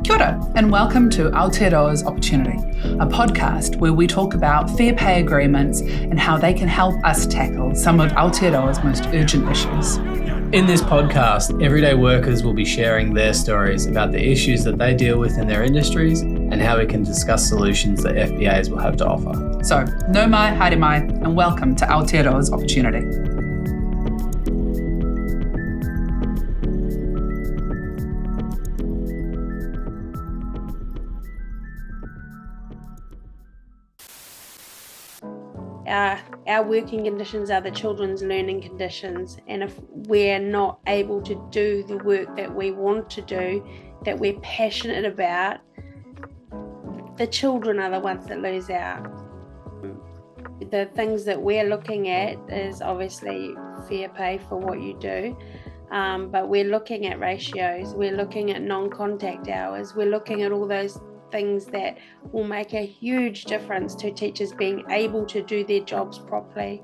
Kia ora, and welcome to Aotearoa's Opportunity, a podcast where we talk about fair pay agreements and how they can help us tackle some of Aotearoa's most urgent issues. In this podcast, everyday workers will be sharing their stories about the issues that they deal with in their industries and how we can discuss solutions that FPAs will have to offer. So, no mai, haere mai, and welcome to Aotearoa's Opportunity. Our working conditions are the children's learning conditions, and if we're not able to do the work that we want to do, that we're passionate about, the children are the ones that lose out. The things that we're looking at is obviously fair pay for what you do, but we're looking at ratios, we're looking at non-contact hours, we're looking at all those things that will make a huge difference to teachers being able to do their jobs properly.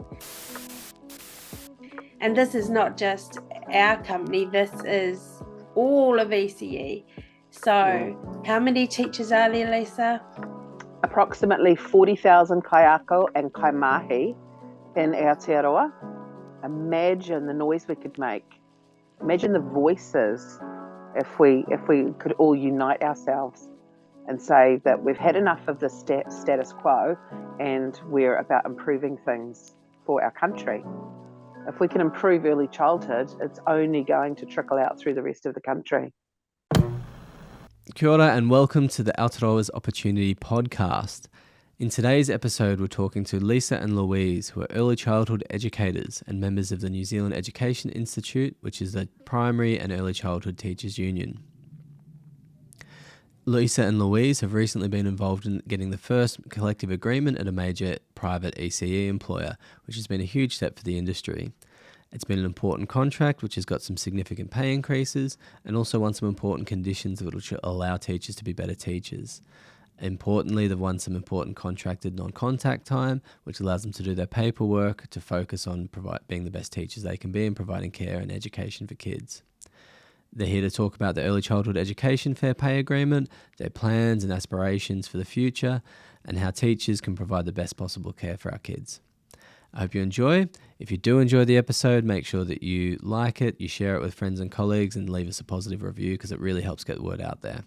And this is not just our company, this is all of ECE. So how many teachers are there, Lisa? Approximately 40,000 kaiako and kaimahi in Aotearoa. Imagine the noise we could make. Imagine the voices if we could all unite ourselves and say that we've had enough of the status quo and we're about improving things for our country. If we can improve early childhood, it's only going to trickle out through the rest of the country. Kia ora and welcome to the Aotearoa's Opportunity podcast. In today's episode, we're talking to Lisa and Louise, who are early childhood educators and members of the New Zealand Education Institute, which is the primary and early childhood teachers union. Lisa and Louise have recently been involved in getting the first collective agreement at a major private ECE employer, which has been a huge step for the industry. It's been an important contract which has got some significant pay increases and also won some important conditions which will allow teachers to be better teachers. Importantly, they've won some important contracted non-contact time, which allows them to do their paperwork, to focus on being the best teachers they can be and providing care and education for kids. They're here to talk about the Early Childhood Education Fair Pay Agreement, their plans and aspirations for the future, and how teachers can provide the best possible care for our kids. I hope you enjoy. If you do enjoy the episode, make sure that you like it, you share it with friends and colleagues, and leave us a positive review because it really helps get the word out there.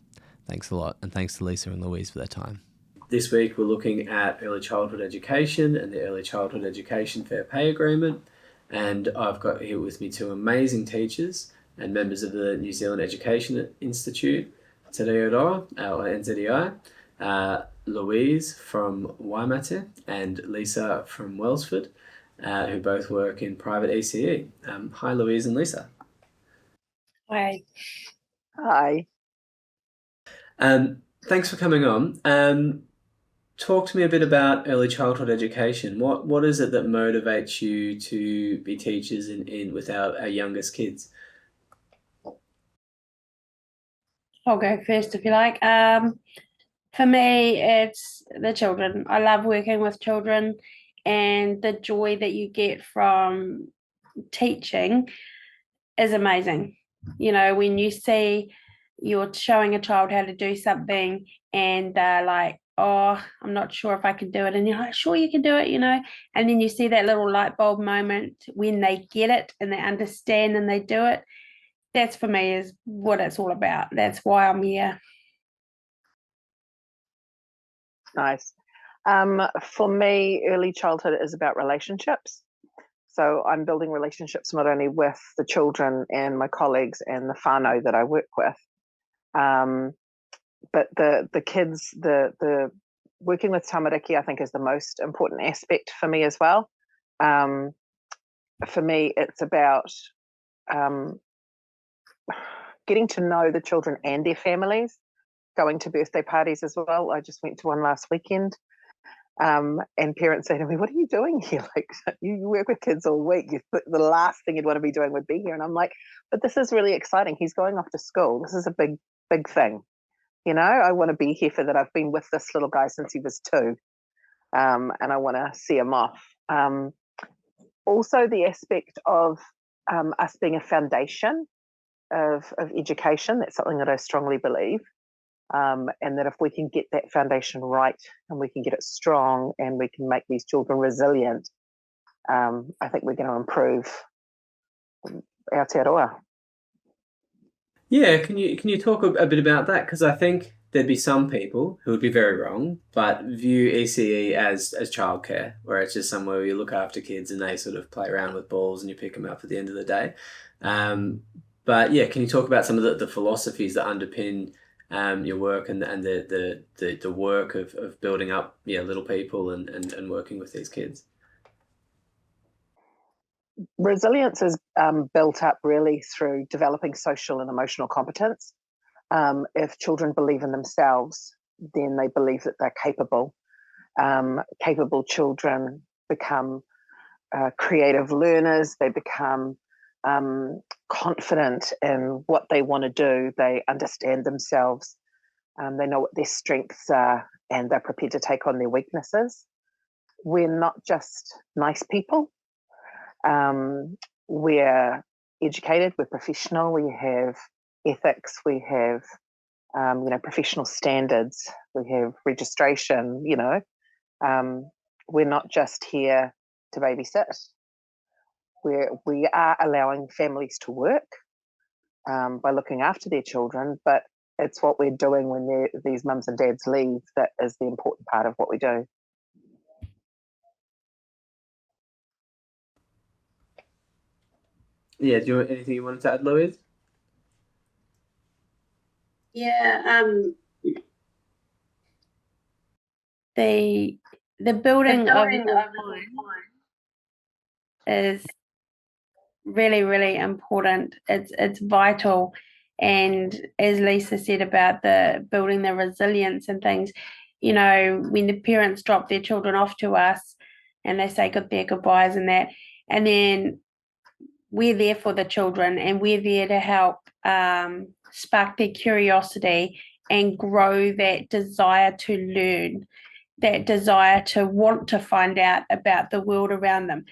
Thanks a lot, and thanks to Lisa and Louise for their time. This week we're looking at early childhood education and the Early Childhood Education Fair Pay Agreement, and I've got here with me two amazing teachers and members of the New Zealand Education Institute, Aotearoa, or NZEI, Louise from Waimate and Lisa from Wellsford, who both work in private ECE. Hi, Louise and Lisa. Hi. Hi. Thanks for coming on. Talk to me a bit about early childhood education. What is it that motivates you to be teachers in with our youngest kids? I'll go first if you like. For me, it's the children. I love working with children, and the joy that you get from teaching is amazing. You know, when you see you're showing a child how to do something and they're like, oh, I'm not sure if I can do it. And you're like, sure, you can do it, you know. And then you see that little light bulb moment when they get it and they understand and they do it. That's for me is what it's all about. That's why I'm here. Nice. For me, early childhood is about relationships. So I'm building relationships not only with the children and my colleagues and the whānau that I work with, but the kids, the working with tamariki, I think is the most important aspect for me as well. For me, it's about getting to know the children and their families, going to birthday parties as well. I just went to one last weekend. And parents say to me, what are you doing here? Like, you work with kids all week. The last thing you'd want to be doing would be here. And I'm like, but this is really exciting. He's going off to school. This is a big, big thing. You know, I want to be here for that. I've been with this little guy since he was 2. And I want to see him off. Also the aspect of us being a foundation of education. That's something that I strongly believe. and that if we can get that foundation right and we can get it strong and we can make these children resilient, I think we're going to improve Aotearoa. Yeah, can you talk a bit about that? Because I think there'd be some people who would be very wrong, but view ECE as childcare, where it's just somewhere where you look after kids and they sort of play around with balls and you pick them up at the end of the day. But yeah, can you talk about some of the philosophies that underpin your work and the work of building up little people and working with these kids? Resilience is built up really through developing social and emotional competence. If children believe in themselves, then they believe that they're capable. Capable children become creative learners. They become confident in what they want to do. They understand themselves. They know what their strengths are, and they're prepared to take on their weaknesses. We're not just nice people. We're educated, we're professional, we have ethics, we have professional standards, we have registration. We're not just here to babysit. We are allowing families to work by looking after their children, but it's what we're doing when these mums and dads leave that is the important part of what we do. Yeah, do you want anything you wanted to add, Louise? Yeah, the building of is really, really important. It's vital. And as Lisa said about the building the resilience and things, when the parents drop their children off to us and they say their goodbyes and that, and then we're there for the children and we're there to help spark their curiosity and grow that desire to learn, that desire to want to find out about the world around them.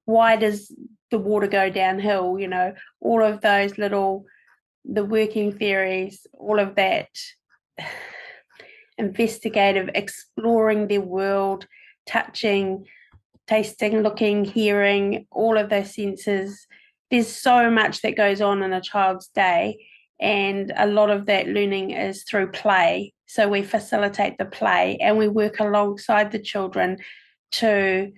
Why does the water go downhill? All of those the working theories, all of that investigative, exploring their world, touching, tasting, looking, hearing, all of those senses. There's so much that goes on in a child's day, and a lot of that learning is through play. So we facilitate the play and we work alongside the children to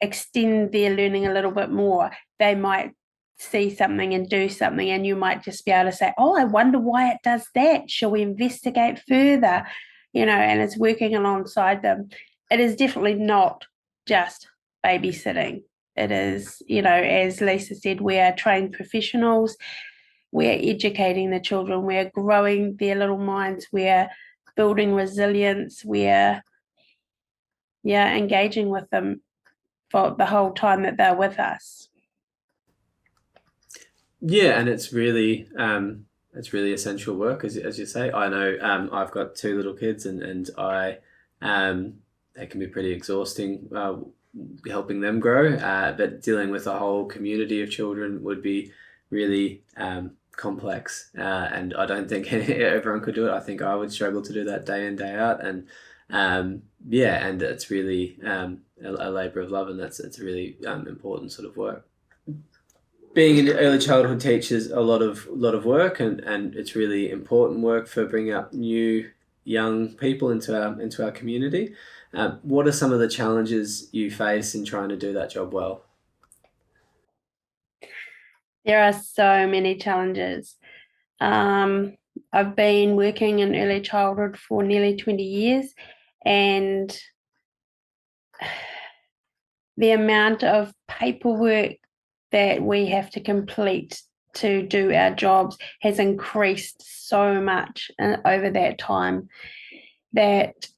extend their learning a little bit more. They might see something and do something, and you might just be able to say, oh, I wonder why it does that. Shall we investigate further? And it's working alongside them. It is definitely not just babysitting. It is, as Lisa said, we are trained professionals. We're educating the children. We're growing their little minds. We're building resilience. We're engaging with them for the whole time that they're with us. Yeah, and it's really essential work, as you say. I know I've got 2 little kids, and I they can be pretty exhausting helping them grow. But dealing with a whole community of children would be really complex, and I don't think everyone could do it. I think I would struggle to do that day in, day out, and and it's really a labour of love, and it's a really important sort of work. Being in early childhood teaches a lot of work, and it's really important work for bringing up new young people into our community. What are some of the challenges you face in trying to do that job well? There are so many challenges. I've been working in early childhood for nearly 20 years, and the amount of paperwork that we have to complete to do our jobs has increased so much over that time that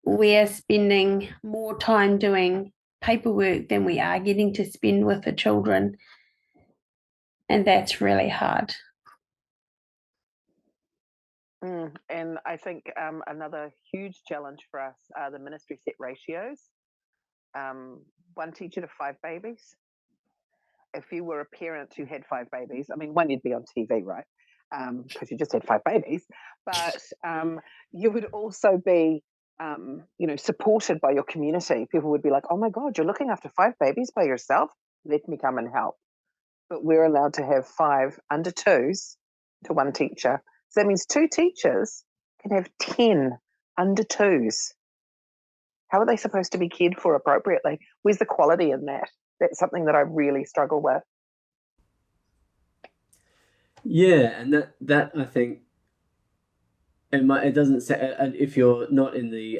we're spending more time doing paperwork than we are getting to spend with the children. And that's really hard. And I think another huge challenge for us are the ministry set ratios. 1 teacher to 5 babies. If you were a parent who had 5 babies, I mean, one, you'd be on TV, right? because you just had 5 babies, but you would also be, supported by your community. People would be like, oh my God, you're looking after 5 babies by yourself? Let me come and help. But we're allowed to have 5 under 2s to 1 teacher. So that means 2 teachers can have 10 under 2s. How are they supposed to be cared for appropriately? Where's the quality in that? That's something that I really struggle with. Yeah, and that I think it doesn't say if you're not in the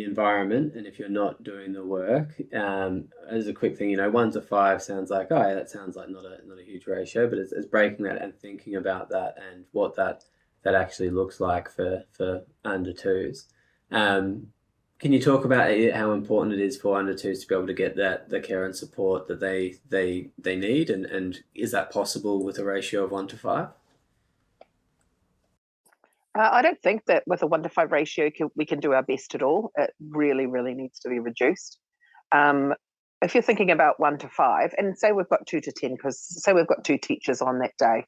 environment and if you're not doing the work. As a quick thing, 1 to 5 sounds like, oh yeah, that sounds like not a huge ratio, but it's breaking that and thinking about that and what that actually looks like for under 2s. Can you talk about how important it is for under 2s to be able to get the care and support that they need, and is that possible with a ratio of 1 to 5? I don't think that with a 1 to 5 ratio we can do our best at all. It really, really needs to be reduced. If you're thinking about 1 to 5, and say we've got 2 to 10, because say we've got 2 teachers on that day,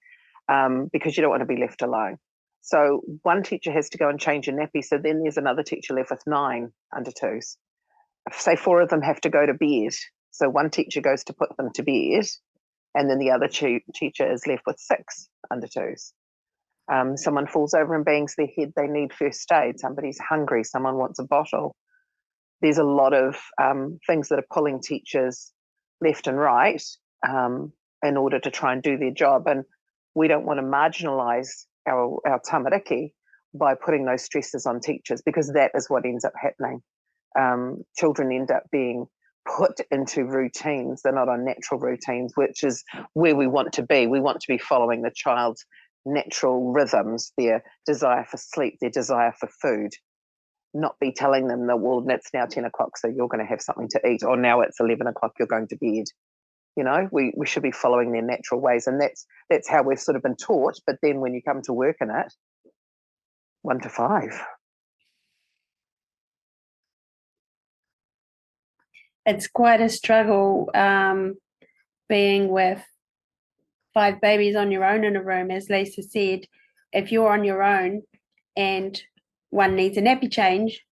because you don't want to be left alone. So 1 teacher has to go and change a nappy, so then there's another teacher left with 9 under 2s. Say 4 of them have to go to bed, so 1 teacher goes to put them to bed, and then the other teacher is left with 6 under 2s. Someone falls over and bangs their head, they need first aid. Somebody's hungry, someone wants a bottle. There's a lot of things that are pulling teachers left and right in order to try and do their job. And we don't want to marginalise our tamariki by putting those stresses on teachers, because that is what ends up happening. Children end up being put into routines. They're not on natural routines, which is where we want to be. We want to be following the child's natural rhythms, their desire for sleep, their desire for food, not be telling them that, well, it's now 10 o'clock, so you're going to have something to eat, or now it's 11 o'clock, you're going to bed. We should be following their natural ways, and that's how we've sort of been taught. But then when you come to work in it, 1 to 5. It's quite a struggle being with 5 babies on your own in a room. As Lisa said, if you're on your own and one needs a nappy change,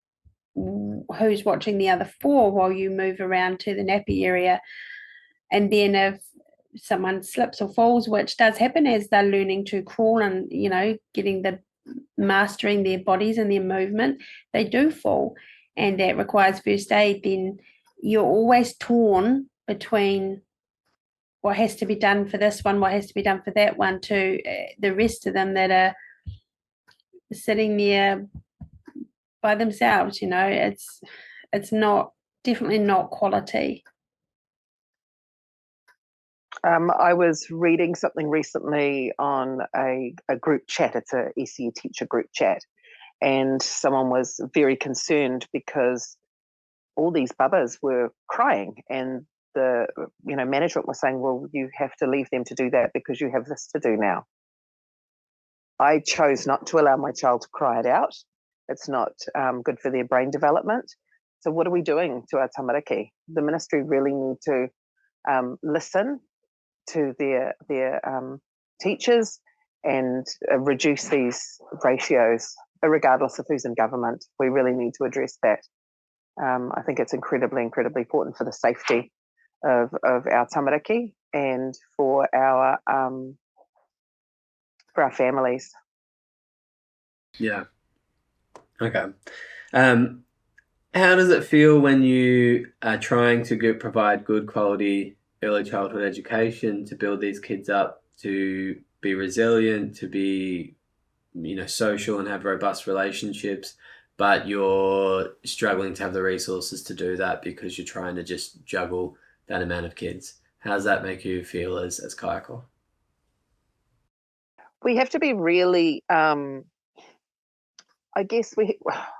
who's watching the other 4 while you move around to the nappy area? And then if someone slips or falls, which does happen as they're learning to crawl and mastering their bodies and their movement, they do fall, and that requires first aid, then you're always torn between what has to be done for this one, what has to be done for that one, to the rest of them that are sitting there by themselves. It's definitely not quality. I was reading something recently on a group chat. It's a ECE teacher group chat, and someone was very concerned because all these bubbas were crying, and the management was saying, well, you have to leave them to do that because you have this to do now. I chose not to allow my child to cry it out. It's not good for their brain development. So what are we doing to our tamariki? The ministry really need to listen to their teachers and reduce these ratios, regardless of who's in government. We really need to address that. I think it's incredibly, incredibly important for the safety of our tamariki and for our families. Yeah. Okay. How does it feel when you are trying to provide good quality early childhood education to build these kids up to be resilient, to be, social and have robust relationships, but you're struggling to have the resources to do that because you're trying to just juggle that amount of kids? How does that make you feel as kayako? We have to be really, I guess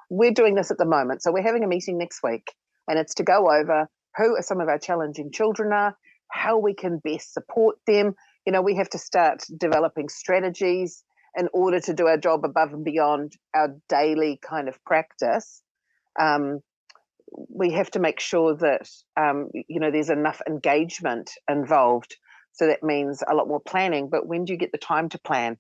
we're doing this at the moment. So we're having a meeting next week, and it's to go over who are some of our challenging children are, how we can best support them. We have to start developing strategies in order to do our job above and beyond our daily kind of practice. We have to make sure that, there's enough engagement involved. So that means a lot more planning, but when do you get the time to plan?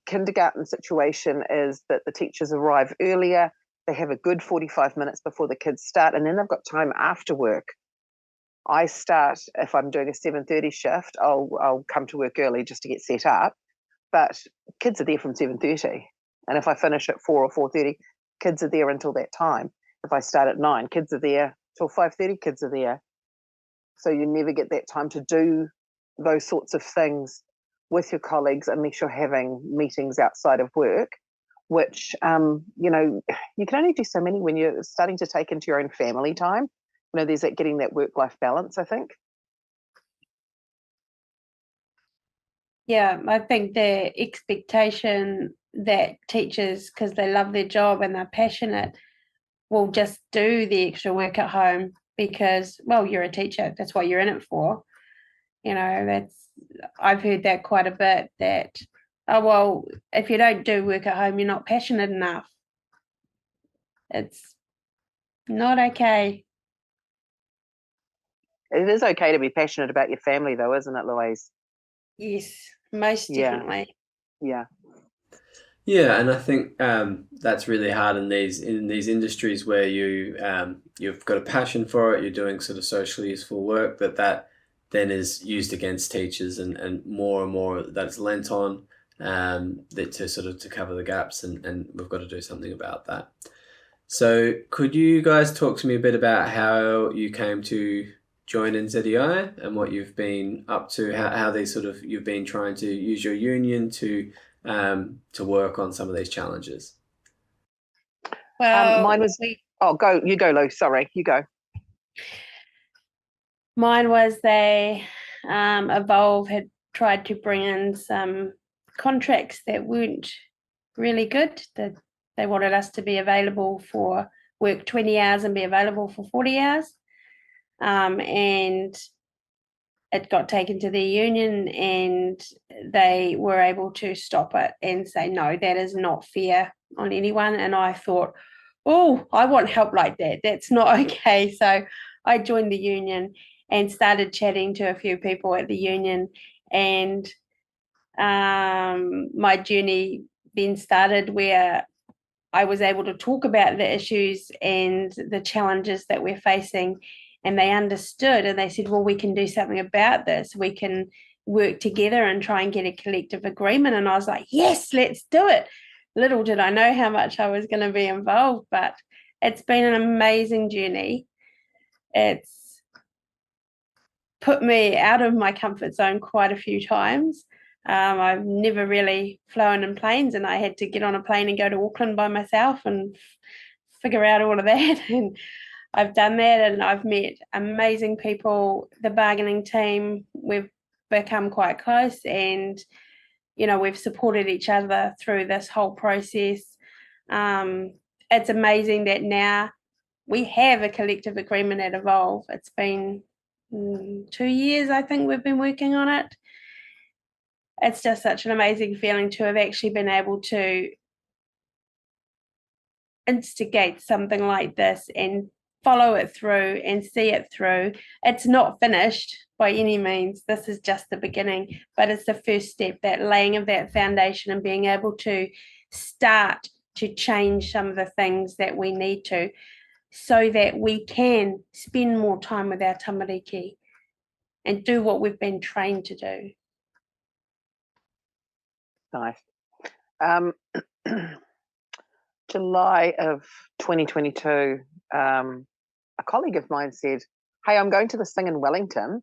Kindergarten situation is that the teachers arrive earlier, they have a good 45 minutes before the kids start, and then they've got time after work. I start, if I'm doing a 7:30 shift, I'll come to work early just to get set up, but kids are there from 7:30. And if I finish at 4 or 4:30, kids are there until that time. If I start at 9, kids are there till 5:30, kids are there. So you never get that time to do those sorts of things with your colleagues unless you're having meetings outside of work, which, you know, you can only do so many when you're starting to take into your own family time. You know, there's that getting that work-life balance, I think. Yeah, I think the expectation that teachers, because they love their job and they're passionate, will just do the extra work at home because, well, you're a teacher. That's what you're in it for. You know, I've heard that quite a bit, that, oh, well, if you don't do work at home, you're not passionate enough. It's not okay. It is okay to be passionate about your family, though, isn't it, Louise? Yes, most definitely. Yeah. Yeah, and I think that's really hard in these industries where you've got a passion for it. You're doing sort of socially useful work that then is used against teachers, and more that's lent on that to cover the gaps, and we've got to do something about that. So could you guys talk to me a bit about how you came to join NZEI and what you've been up to, how you've been trying to use your union to work on some of these challenges? Well, mine was, you go, Lou, sorry, you go. Mine was Evolve had tried to bring in some contracts that weren't really good. That they wanted us to be available for work 20 hours and be available for 40 hours. And it got taken to the union, and they were able to stop it and say, no, that is not fair on anyone. And I thought, oh, I want help like that. That's not okay. So I joined the union and started chatting to a few people at the union, and my journey then started where I was able to talk about the issues and the challenges that we're facing, and they understood, and they said, well, we can do something about this. We can work together and try and get a collective agreement. And I was like, yes, let's do it. Little did I know how much I was going to be involved, but it's been an amazing journey. It's put me out of my comfort zone quite a few times. I've never really flown in planes, and I had to get on a plane and go to Auckland by myself and figure out all of that. And I've done that, and I've met amazing people. The bargaining team, we've become quite close, and you know, we've supported each other through this whole process. It's amazing that now we have a collective agreement at Evolve. It's been 2 years, I think, we've been working on it. It's just such an amazing feeling to have actually been able to instigate something like this and follow it through and see it through. It's not finished by any means. This is just the beginning, but it's the first step, that laying of that foundation and being able to start to change some of the things that we need to, so that we can spend more time with our tamariki and do what we've been trained to do. Nice. July of 2022, a colleague of mine said, hey, I'm going to this thing in Wellington,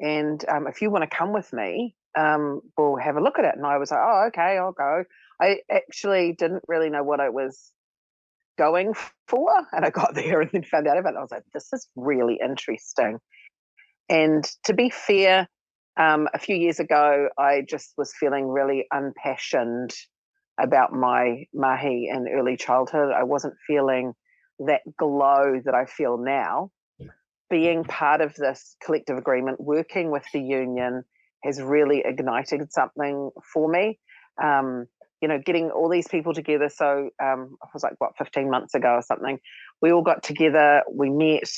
and if you want to come with me, we'll have a look at it. And I was like, oh, okay, I'll go. I actually didn't really know what I was going for, and I got there and then found out about it. I was like, this is really interesting. And to be fair, a few years ago, I just was feeling really unimpassioned about my mahi in early childhood. I wasn't feeling that glow that I feel now. Being part of this collective agreement, working with the union, has really ignited something for me. You know, getting all these people together. So it was like, 15 months ago or something. We all got together, we met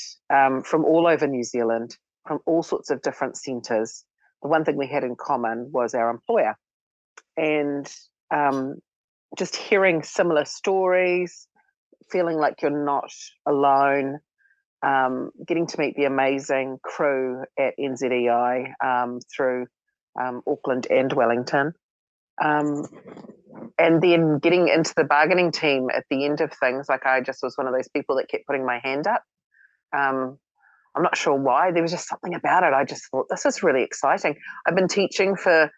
from all over New Zealand, from all sorts of different centres. The one thing we had in common was our employer. and just hearing similar stories, feeling like you're not alone, getting to meet the amazing crew at NZEI through Auckland and Wellington. And then getting into the bargaining team at the end of things, like I just was one of those people that kept putting my hand up. I'm not sure why. There was just something about it. I just thought, this is really exciting. I've been teaching for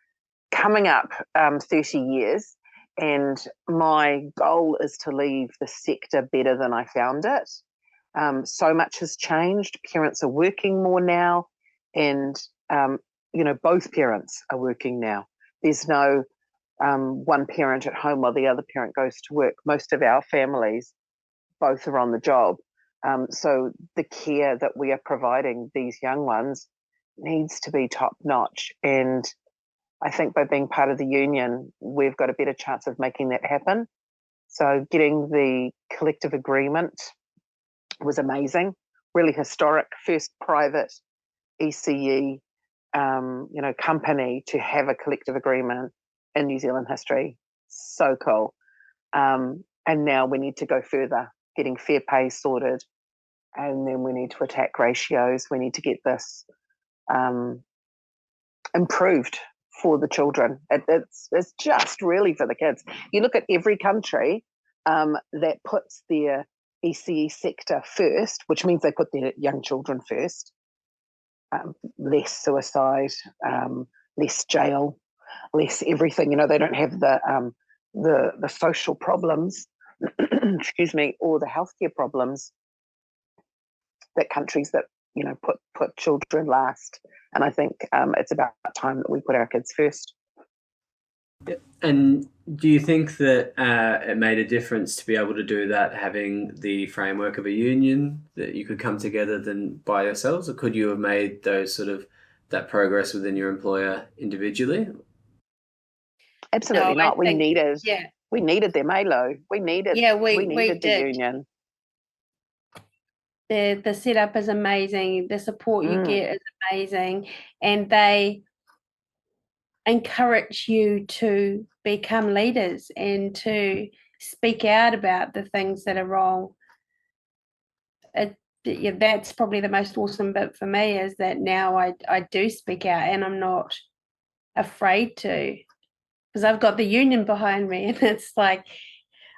coming up 30 years, and my goal is to leave the sector better than I found it. So much has changed. Parents are working more now, and both parents are working now. There's no one parent at home while the other parent goes to work. Most of our families, both are on the job. So the care that we are providing these young ones needs to be top notch. And I think by being part of the union, we've got a better chance of making that happen. So getting the collective agreement was amazing, really historic, first private ECE company to have a collective agreement in New Zealand history. So cool. And now we need to go further, getting fair pay sorted, and then we need to attack ratios. We need to get this improved for the children. It's just really for the kids. You look at every country that puts their ECE sector first, which means they put their young children first. Less suicide, less jail, less everything. They don't have the social problems, excuse me, or the healthcare problems that countries that put children last. And I think it's about time that we put our kids first. And do you think that it made a difference to be able to do that, having the framework of a union, that you could come together than by yourselves, or could you have made those that progress within your employer individually? Absolutely not. We needed them, Lo. We needed the union. The setup is amazing. The support you get is amazing, and they encourage you to become leaders and to speak out about the things that are wrong. That's probably the most awesome bit for me, is that now I do speak out, and I'm not afraid to, because I've got the union behind me, and it's like,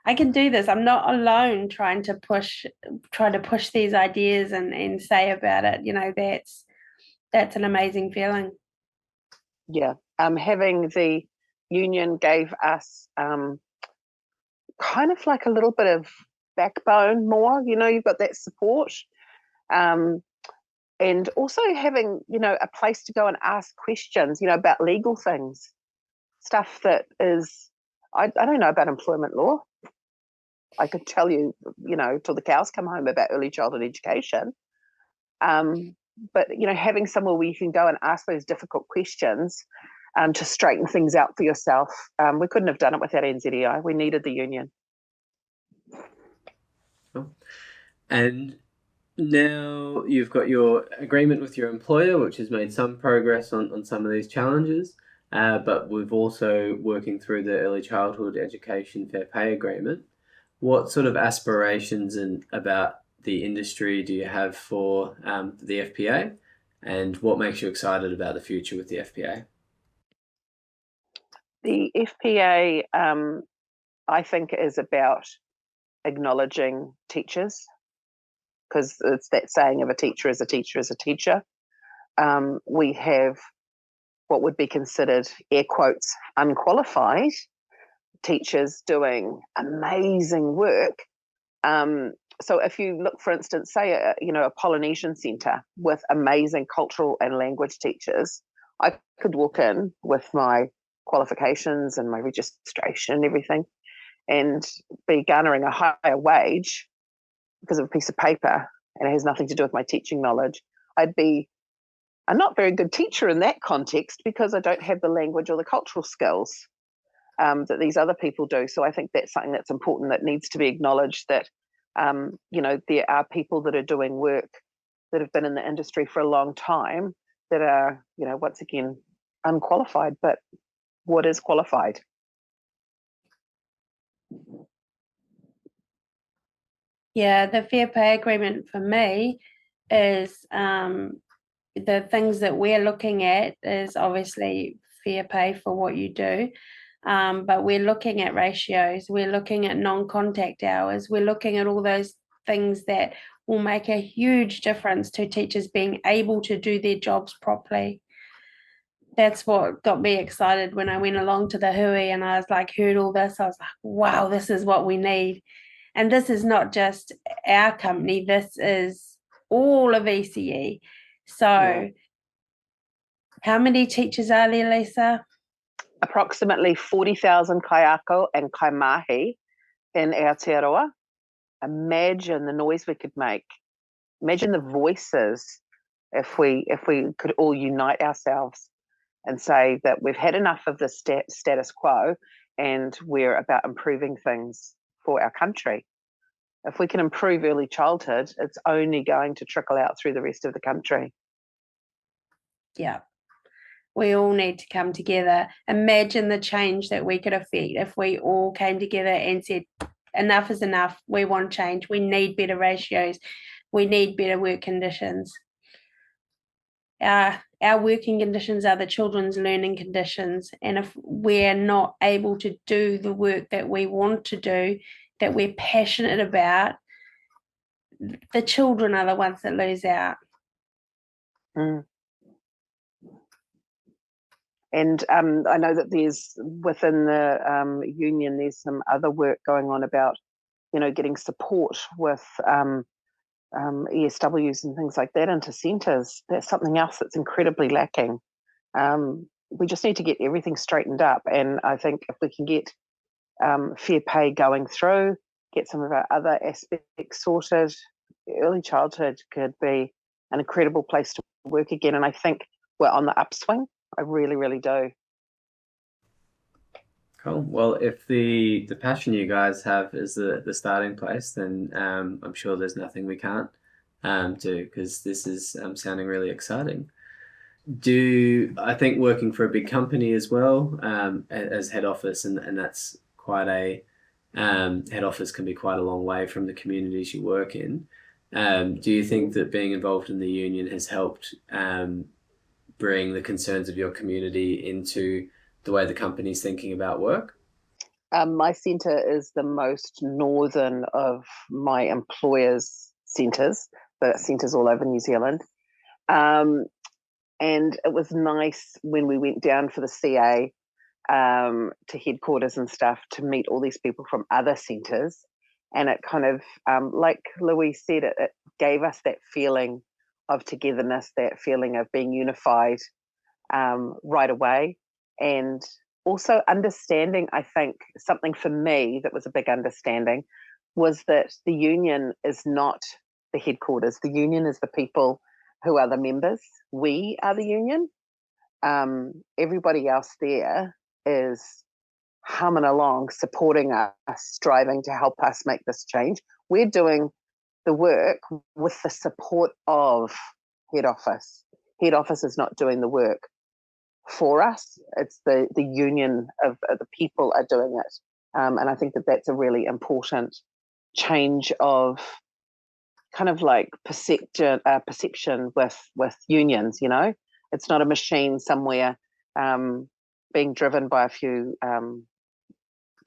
I can do this. I'm not alone trying to push these ideas and say about it. That's an amazing feeling. Yeah. Having the union gave us kind of like a little bit of backbone more. You've got that support. And also having, a place to go and ask questions, about legal things, stuff that is, I don't know about employment law. I could tell you, till the cows come home about early childhood education. But, having somewhere where you can go and ask those difficult questions to straighten things out for yourself. We couldn't have done it without NZEI. We needed the union. And now you've got your agreement with your employer, which has made some progress on some of these challenges. But we've also working through the Early Childhood Education Fair Pay Agreement. What sort of aspirations about the industry do you have for the FPA, and what makes you excited about the future with the FPA? The FPA, I think, is about acknowledging teachers, because it's that saying of a teacher is a teacher is a teacher. We have what would be considered, air quotes, unqualified teachers doing amazing work. So if you look, for instance, say a Polynesian centre with amazing cultural and language teachers, I could walk in with my qualifications and my registration and everything and be garnering a higher wage because of a piece of paper, and it has nothing to do with my teaching knowledge. I'd be a not very good teacher in that context because I don't have the language or the cultural skills that these other people do. So I think that's something that's important, that needs to be acknowledged, that there are people that are doing work that have been in the industry for a long time that are, once again, unqualified, but what is qualified. Yeah, the Fair Pay Agreement for me is the things that we're looking at is obviously fair pay for what you do. But we're looking at ratios, we're looking at non-contact hours, we're looking at all those things that will make a huge difference to teachers being able to do their jobs properly. That's what got me excited when I went along to the hui and I was like, heard all this. I was like, wow, this is what we need. And this is not just our company, this is all of ECE. So, Yeah. how many teachers are there, Lisa? Approximately 40,000 kaiako and kaimahi in Aotearoa. Imagine the noise we could make. Imagine the voices if we could all unite ourselves and say that we've had enough of the status quo and we're about improving things for our country. If we can improve early childhood, it's only going to trickle out through the rest of the country. Yeah. We all need to come together. Imagine the change that we could affect if we all came together and said, enough is enough. We want change. We need better ratios. We need better work conditions. Our working conditions are the children's learning conditions. And if we're not able to do the work that we want to do, that we're passionate about, the children are the ones that lose out. Mm. And I know that there's within the union, there's some other work going on about, getting support with ESWs and things like that into centres. That's something else that's incredibly lacking. We just need to get everything straightened up. And I think if we can get fair pay going through, get some of our other aspects sorted, early childhood could be an incredible place to work again. And I think we're on the upswing. I really, really do. Cool. Well, if the passion you guys have is the starting place, then I'm sure there's nothing we can't do, because this is sounding really exciting. I think working for a big company as well as head office, and that's quite a head office can be quite a long way from the communities you work in. Do you think that being involved in the union has helped bring the concerns of your community into the way the company's thinking about work? My centre is the most northern of my employer's centres, but centres all over New Zealand. And it was nice when we went down for the CA to headquarters and stuff to meet all these people from other centres. And it kind of, like Louise said, it gave us that feeling of togetherness, that feeling of being unified right away. And also understanding, I think, something for me that was a big understanding was that the union is not the headquarters. The union is the people who are the members. We are the union. Everybody else there is humming along, supporting us, striving to help us make this change. We're doing the work with the support of head office. Head office is not doing the work for us. It's the union of the people are doing it. And I think that that's a really important change of kind of like perception with unions. It's not a machine somewhere being driven by a few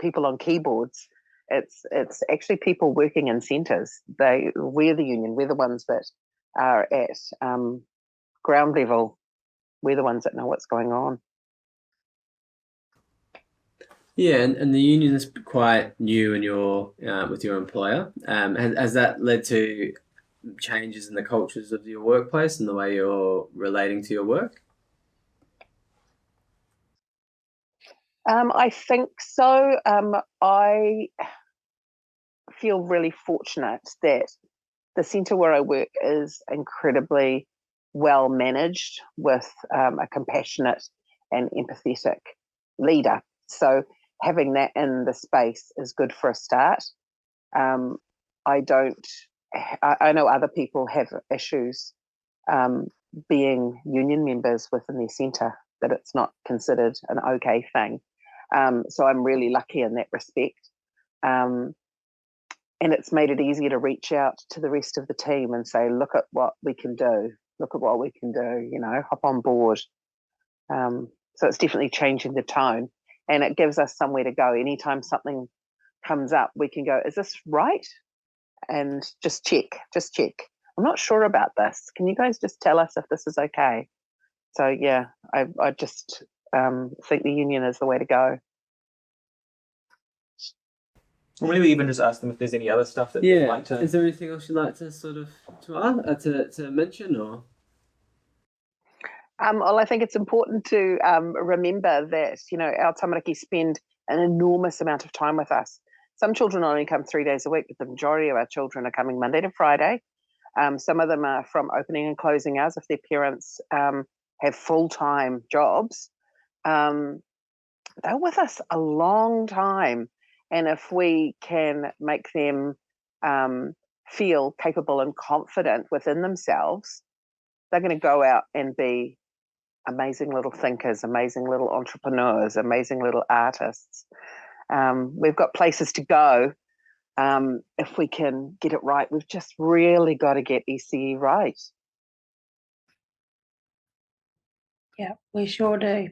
people on keyboards. It's actually people working in centres. We're the union. We're the ones that are at ground level. We're the ones that know what's going on. Yeah, and the union is quite new in your with your employer. Has that led to changes in the cultures of your workplace and the way you're relating to your work? I think so. I feel really fortunate that the centre where I work is incredibly well managed with a compassionate and empathetic leader. So having that in the space is good for a start. I know other people have issues being union members within their centre. that it's not considered an okay thing. So I'm really lucky in that respect. And it's made it easier to reach out to the rest of the team and say, look at what we can do. Look at what we can do, hop on board. So it's definitely changing the tone, and it gives us somewhere to go. Anytime something comes up, we can go, is this right? And just check. I'm not sure about this. Can you guys just tell us if this is okay? So yeah, I just think the union is the way to go. Or maybe even just ask them if there's any other stuff that they'd like to. Is there anything else you'd like to sort of to mention, or? Well, I think it's important to remember that our tamariki spend an enormous amount of time with us. Some children only come 3 days a week, but the majority of our children are coming Monday to Friday. Some of them are from opening and closing hours if their parents have full-time jobs. They're with us a long time. And if we can make them feel capable and confident within themselves, they're going to go out and be amazing little thinkers, amazing little entrepreneurs, amazing little artists. We've got places to go if we can get it right. We've just really got to get ECE right. Yeah, we sure do.